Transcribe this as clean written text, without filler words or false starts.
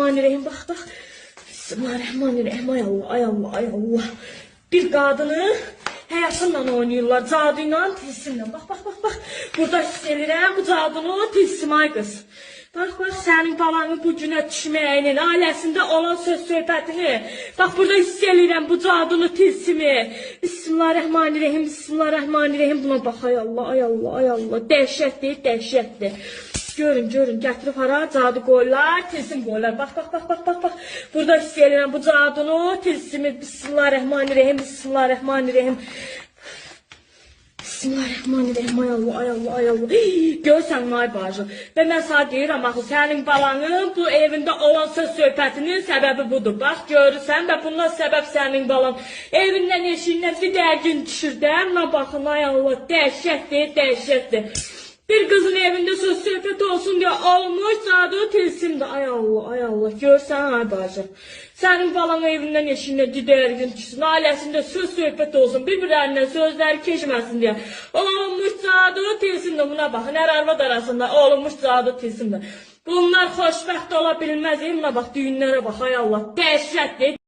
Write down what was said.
Bismillahirrahmanirrahim. Bak. Bismillahirrahmanirrahim. Ay Allah, ay Allah, ay Allah. Bir kadını həyatınla oynayırlar. Cadıyla, tilsimlə. Bak. Burada hiss edirəm bu cadını, tilsim ay qız. Bak, sənin balanın bu günə düşməyinin, ailəsində olan söz söhbətini. Bak, burada hiss edirəm bu cadını, tilsimi. Bismillahirrahmanirrahim, Bismillahirrahmanirrahim. Buna bax, ay Allah, ay Allah, ay Allah. Dəhşətdir, dəhşətdir. Görün, gətirib hara cadı qoyurlar, tilsim qoyurlar. Bak. Burada hiss edirəm bu cadını, tilsimi. Bismillahirrahmanirrahim, Bismillahirrahmanirrahim. Bismillahirrahmanirrahim. Ay Allah, ay Allah, ay Allah. Görsən ay bacı. Və mən sana deyirəm axı, sənin balanın bu evində olan söz söhbətinin səbəbi budur. Bax, görürsən və bundan səbəb sənin balan. Evindən, eşindən bir dərgin düşür də. Buna baxın, ay Allah, dəhşətdir, dəhşətdir. Bir kızın evinde söz söhbət olsun diye olmuş cadı tilsimdir. Ay Allah, ay Allah. Görsən ay bacı. Sənin balan evindən eşindən didərgin düşsün. Ailəsində söz söhbət olsun. Bir-birlərindən sözləri keçməsin diye. Olmuş cadı tilsimdir. Buna baxın. Hər arvad arasında olmuş cadı tilsimdir. Bunlar xoşbəxt ola bilməz. Buna bax, düyünlərə bax. Ay Allah. Dəhşətdir.